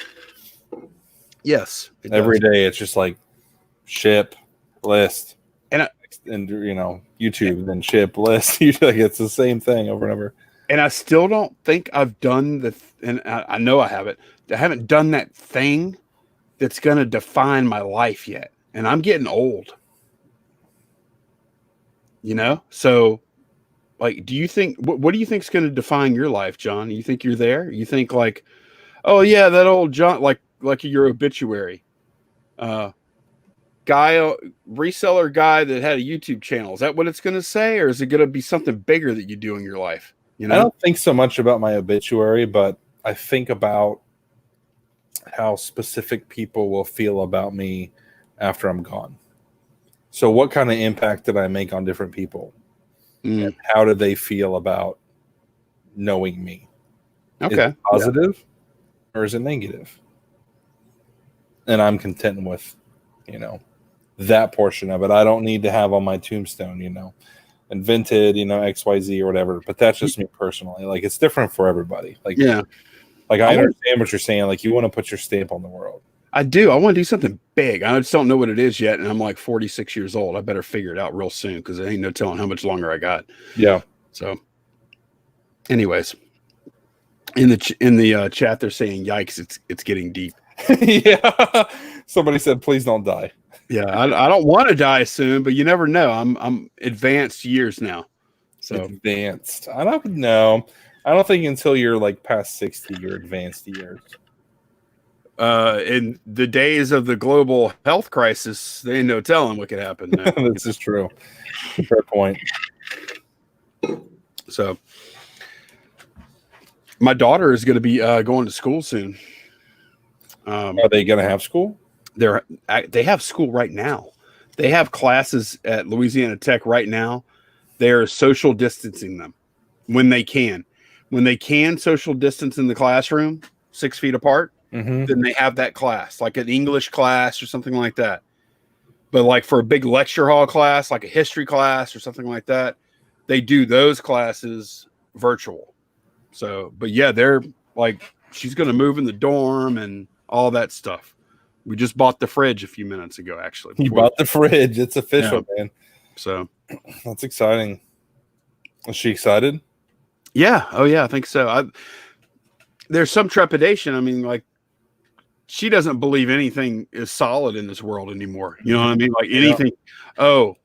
Yes. Every day it's just like ship, list, and YouTube, then ship, list. Like it's the same thing over and over. And I still don't think I've done and I know I haven't. I haven't done that thing that's going to define my life yet. And I'm getting old. So like, do you think, what do you think is going to define your life, John? You think you're there? You think like, oh yeah, that old John, like your obituary, reseller guy that had a YouTube channel. Is that what it's going to say, or is it going to be something bigger that you do in your life? You know, I don't think so much about my obituary, but I think about how specific people will feel about me after I'm gone. So what kind of impact did I make on different people? And how do they feel about knowing me? Okay. Is it positive or is it negative? And I'm content with, that portion of it. I don't need to have on my tombstone, invented, XYZ or whatever. But that's just me personally. Like, it's different for everybody. Like, Like, I understand what you're saying. Like, you want to put your stamp on the world. I do. I want to do something big. I just don't know what it is yet. And I'm like 46 years old. I better figure it out real soon because there ain't no telling how much longer I got. Yeah. So anyways, in the chat, they're saying, yikes, it's getting deep. Yeah. Somebody said, please don't die. Yeah. I don't want to die soon, but you never know. I'm advanced years now. So advanced. I don't know. I don't think until you're like past 60, you're advanced years. In the days of the global health crisis, there ain't no telling what could happen. This is true. Fair point. So my daughter is going to be going to school soon. Are they going to have school? They have school right now. They have classes at Louisiana Tech right now. They're social distancing them when they can. When they can social distance in the classroom, 6 feet apart, then they have that class, like an English class or something like that. But like for a big lecture hall class, like a history class or something like that, they do those classes virtual. So, but yeah, they're like, she's going to move in the dorm and all that stuff. We just bought the fridge a few minutes ago, actually. You bought the fridge. It's official, man. So that's exciting. Is she excited? Yeah. Oh, yeah. I think so. There's some trepidation. I mean, like, she doesn't believe anything is solid in this world anymore. You know what I mean? Like anything. Yeah. Oh,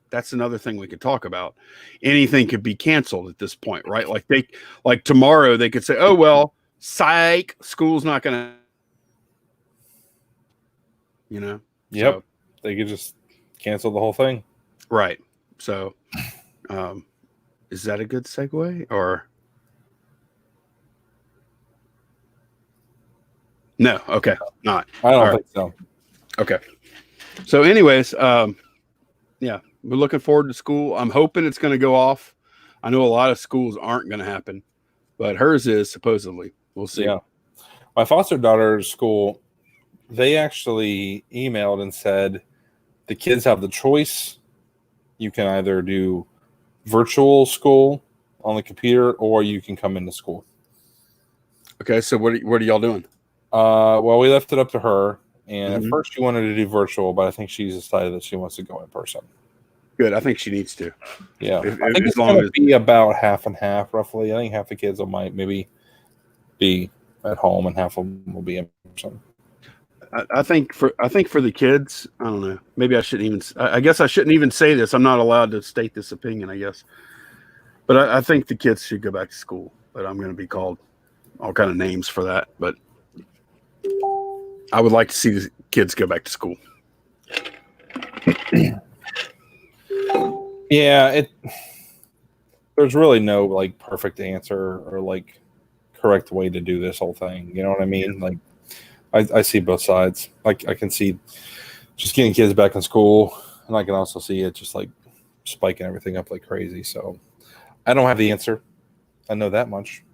that's another thing we could talk about. Anything could be canceled at this point, right? Like tomorrow they could say, oh, well, psych, school's not going to, Yep. So, they could just cancel the whole thing. Right. So, is that a good segue or? No. Okay. Not. I don't think so. Okay. So anyways, yeah, we're looking forward to school. I'm hoping it's going to go off. I know a lot of schools aren't going to happen, but hers is supposedly. We'll see. Yeah. My foster daughter's school, they actually emailed and said the kids have the choice. You can either do virtual school on the computer or you can come into school. Okay. So what are y'all doing? Well, we left it up to her, and at first she wanted to do virtual, but I think she's decided that she wants to go in person. Good. I think she needs to. Yeah. I think it's going to be about half and half, roughly. I think half the kids might maybe be at home and half of them will be in person. I think for the kids, I don't know. Maybe I shouldn't even. I guess I shouldn't even say this. I'm not allowed to state this opinion, I guess. But I think the kids should go back to school. But I'm going to be called all kind of names for that. But I would like to see the kids go back to school. Yeah, there's really no like perfect answer or like correct way to do this whole thing. You know what I mean? Like I see both sides. Like I can see just getting kids back in school, and I can also see it just like spiking everything up like crazy. So I don't have the answer. I know that much.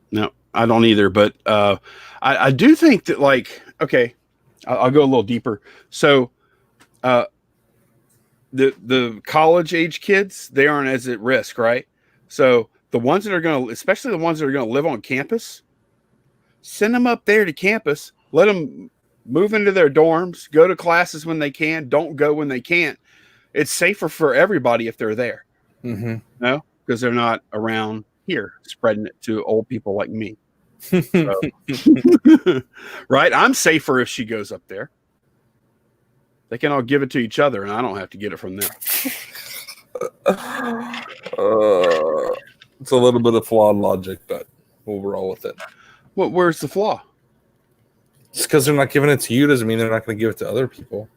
No, I don't either. But I do think that, like, okay, I'll go a little deeper. So the college age kids, they aren't as at risk, right? So the ones that are going to, especially the ones that are going to live on campus, send them up there to campus. Let them move into their dorms, go to classes when they can, don't go when they can't. It's safer for everybody if they're there. No, because they're not around here spreading it to old people like me. So, right? I'm safer if she goes up there. They can all give it to each other, and I don't have to get it from them. It's a little bit of flawed logic, but we'll roll with it. Where's the flaw? Just because they're not giving it to you doesn't mean they're not going to give it to other people.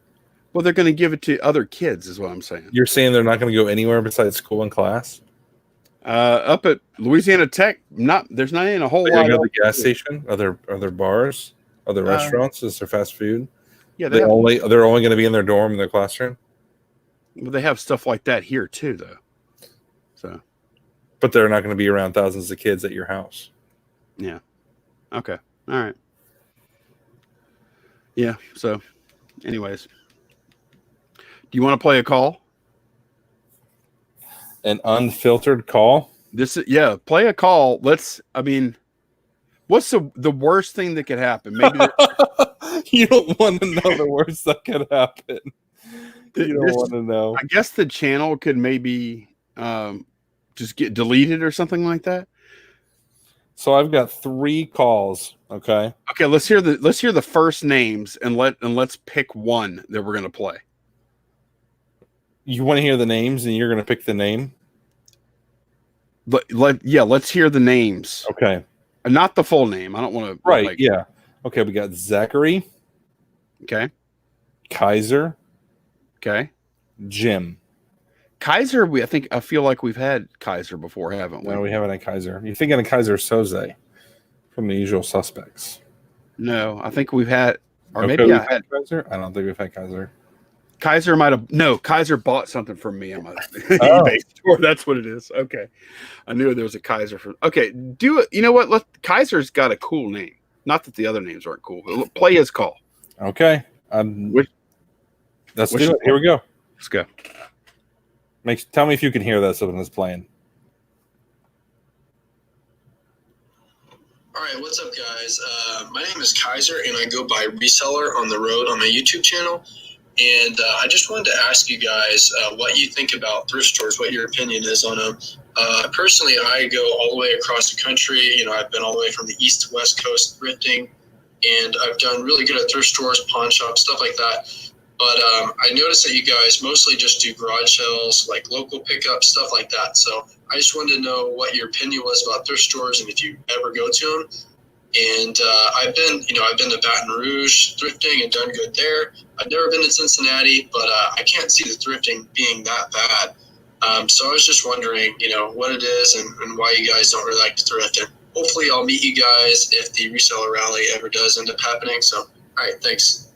Well, they're going to give it to other kids, is what I'm saying. You're saying they're not going to go anywhere besides school and class? Up at Louisiana Tech, there's not even a whole lot. They're going to go to the gas station? Are there bars? Are there restaurants? Is there fast food? Yeah, they're only going to be in their dorm, in their classroom? Well, they have stuff like that here too, though. So, but they're not going to be around thousands of kids at your house. Yeah. Okay. All right. Yeah. So, anyways, do you want to play a call? An unfiltered call? Play a call. What's the worst thing that could happen? Maybe you don't want to know the worst that could happen. You don't want to know. I guess the channel could maybe just get deleted or something like that. So I've got 3 calls. Okay. Okay. Let's hear the first names and let's pick one that we're gonna play. You want to hear the names and you're going to pick the name? Let's hear the names. Okay. Not the full name. I don't want to. Right. Yeah. Okay. We got Zachary. Okay. Kaiser. Okay. Jim. Kaiser, I feel like we've had Kaiser before, haven't we? No, we haven't had Kaiser. You're thinking of Kaiser Soze from The Usual Suspects. No, I think we've had, or okay, maybe I had Kaiser. I don't think we've had Kaiser. Kaiser Kaiser bought something from me on my eBay store. That's what it is. Okay. I knew there was a Kaiser okay. You know what? Kaiser's got a cool name. Not that the other names aren't cool. Play his call. Okay. Let's do it. Here we go. Let's go. Tell me if you can hear that when it's playing. All right, what's up, guys? My name is Kaiser, and I go by Reseller on the Road on my YouTube channel. And I just wanted to ask you guys what you think about thrift stores, what your opinion is on them. Personally, I go all the way across the country. You know, I've been all the way from the east to west coast thrifting, and I've done really good at thrift stores, pawn shops, stuff like that. But I noticed that you guys mostly just do garage sales, like local pickups, stuff like that. So I just wanted to know what your opinion was about thrift stores and if you ever go to them. And I've been to Baton Rouge thrifting and done good there. I've never been to Cincinnati, but I can't see the thrifting being that bad. So I was just wondering, what it is and why you guys don't really like to thrift. And hopefully I'll meet you guys if the reseller rally ever does end up happening. So, all right, thanks.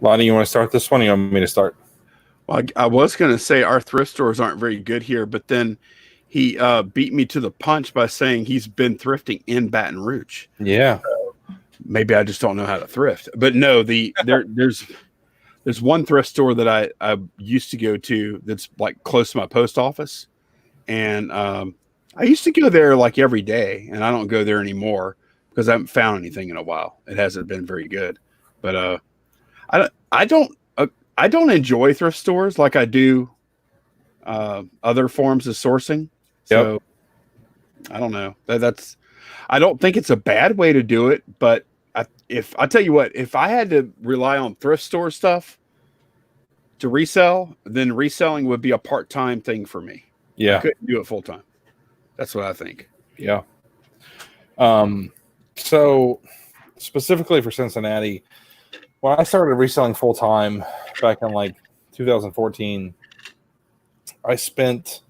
Lonnie, you want to start this one or you want me to start? Well, I was going to say our thrift stores aren't very good here, but then he beat me to the punch by saying he's been thrifting in Baton Rouge. Yeah. Maybe I just don't know how to thrift. But no, there's one thrift store that I used to go to that's like close to my post office. And I used to go there like every day, and I don't go there anymore because I haven't found anything in a while. It hasn't been very good. But I don't enjoy thrift stores like I do other forms of sourcing. So I don't know. I don't think it's a bad way to do it, but I tell you what, if I had to rely on thrift store stuff to resell, then reselling would be a part-time thing for me. Yeah. I couldn't do it full-time. That's what I think. Yeah. So specifically for Cincinnati, when I started reselling full-time back in like 2014, I spent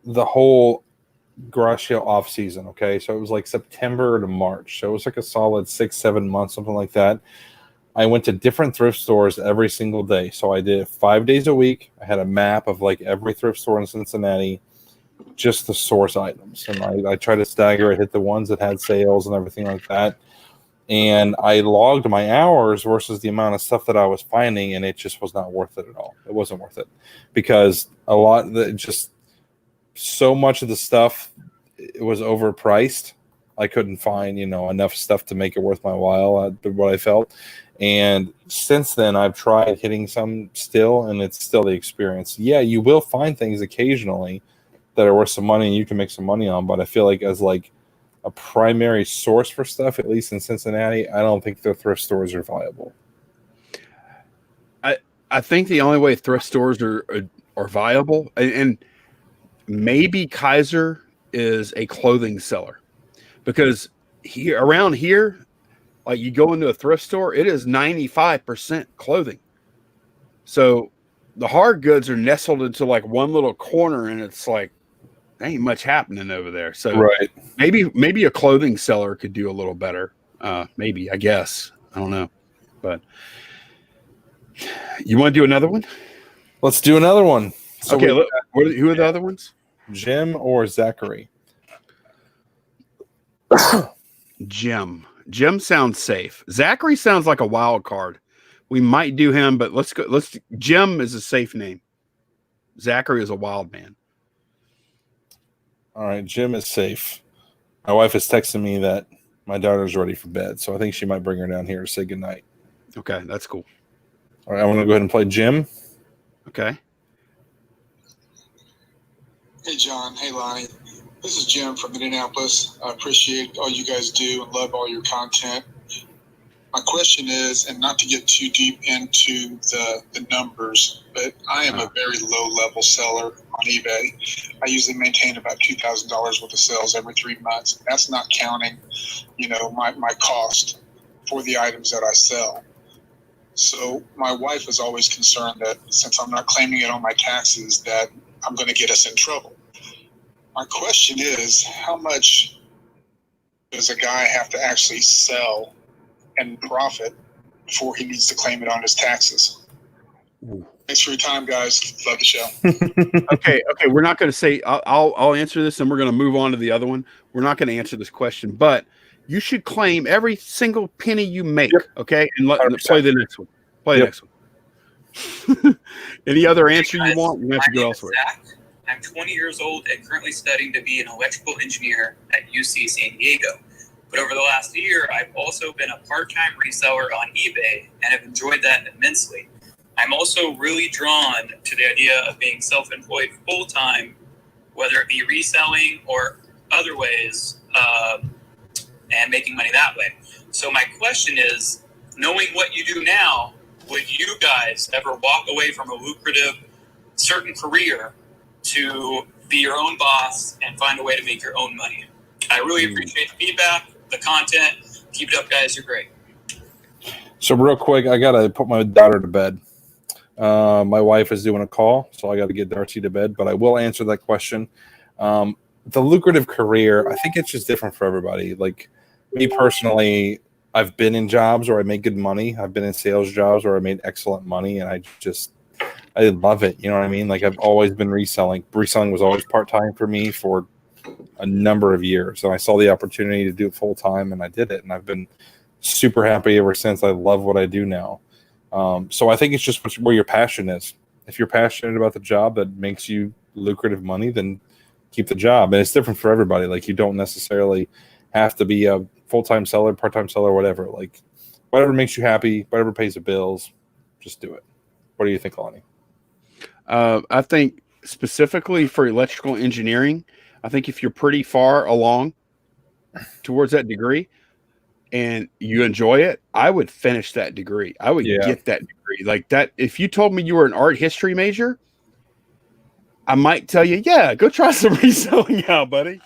the whole garage sale off season. Okay. So it was like September to March. So it was like a solid 6-7 months, something like that. I went to different thrift stores every single day. So I did it 5 days a week. I had a map of like every thrift store in Cincinnati, just the source items. And I tried to stagger it, hit the ones that had sales and everything like that. And I logged my hours versus the amount of stuff that I was finding, and it just was not worth it at all. It wasn't worth it because so much of the stuff it was overpriced. I couldn't find, enough stuff to make it worth my while, what I felt. And since then, I've tried hitting some still, and it's still the experience. Yeah, you will find things occasionally that are worth some money and you can make some money on, but I feel like as like a primary source for stuff, at least in Cincinnati, I don't think the thrift stores are viable. I think the only way thrift stores are viable, and maybe Kaiser is a clothing seller, because around here, Like you go into a thrift store, it is 95% clothing. So the hard goods are nestled into like one little corner, and it's like ain't much happening over there. So Right. maybe a clothing seller could do a little better. Maybe, I guess. I don't know. But you want to do another one? Let's do another one. So okay, look, who are the other ones? Jim or Zachary? Jim. Jim sounds safe. Zachary sounds like a wild card. We might do him, but let's go. Jim is a safe name. Zachary is a wild man. All right, Jim is safe. My wife is texting me that my daughter's ready for bed, so I think she might bring her down here to say goodnight. Okay, that's cool. All right, I'm going to go ahead and play Jim. Okay. Hey, John. Hey, Lonnie. This is Jim from Indianapolis. I appreciate all you guys do and love all your content. My question is, and not to get too deep into the numbers, but I am a very low-level seller on eBay. I usually maintain about $2,000 worth of sales every 3 months. That's not counting, my cost for the items that I sell. So my wife is always concerned that since I'm not claiming it on my taxes, that I'm going to get us in trouble. My question is, how much does a guy have to actually sell and profit before he needs to claim it on his taxes? Ooh. Thanks for your time, guys. Love the show. Okay. We're not going to say. I'll answer this, and we're going to move on to the other one. We're not going to answer this question, but you should claim every single penny you make. Yep. Okay, and play the next one. Play the next one. Any other answer you want? You have to go elsewhere. Zach. I'm 20 years old and currently studying to be an electrical engineer at UC San Diego. But over the last year, I've also been a part-time reseller on eBay and have enjoyed that immensely. I'm also really drawn to the idea of being self-employed full-time, whether it be reselling or other ways, and making money that way. So my question is, knowing what you do now, would you guys ever walk away from a lucrative certain career to be your own boss and find a way to make your own money? I really appreciate the feedback, the content. Keep it up, guys. You're great. So real quick, I got to put my daughter to bed. My wife is doing a call, so I got to get Darcy to bed, but I will answer that question. The lucrative career, I think it's just different for everybody. Like me personally, I've been in jobs where I make good money. I've been in sales jobs where I made excellent money, and I love it. You know what I mean? Like I've always been reselling. Reselling was always part-time for me for a number of years. And I saw the opportunity to do it full-time, and I did it. And I've been super happy ever since. I love what I do now. So I think it's just where your passion is. If you're passionate about the job that makes you lucrative money, then keep the job. And it's different for everybody. Like you don't necessarily have to be a full-time seller, part-time seller, whatever. Like whatever makes you happy, whatever pays the bills, just do it. What do you think, Lonnie? I think specifically for electrical engineering, I think if you're pretty far along towards that degree and you enjoy it, I would finish that degree. I would get that degree. Like that, if you told me you were an art history major, I might tell you, yeah, go try some reselling out, buddy.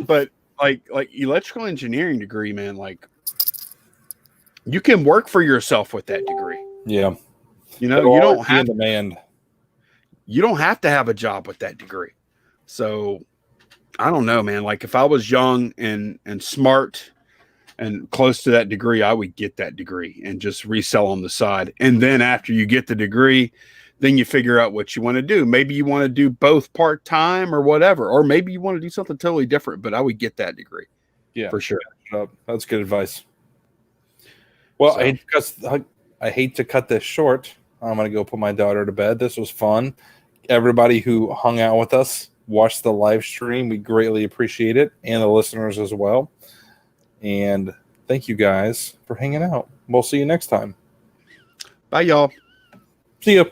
But like electrical engineering degree, man, like you can work for yourself with that degree. Yeah. You know, you don't have demand. You don't have to have a job with that degree. So I don't know, man. Like if I was young and smart and close to that degree, I would get that degree and just resell on the side. And then after you get the degree, then you figure out what you want to do. Maybe you want to do both part-time or whatever, or maybe you want to do something totally different, but I would get that degree. Yeah, for sure. That's good advice. Well, so. I hate to cut this short. I'm going to go put my daughter to bed. This was fun. Everybody who hung out with us, watched the live stream, we greatly appreciate it, and the listeners as well. And thank you guys for hanging out. We'll see you next time. Bye, y'all. See ya.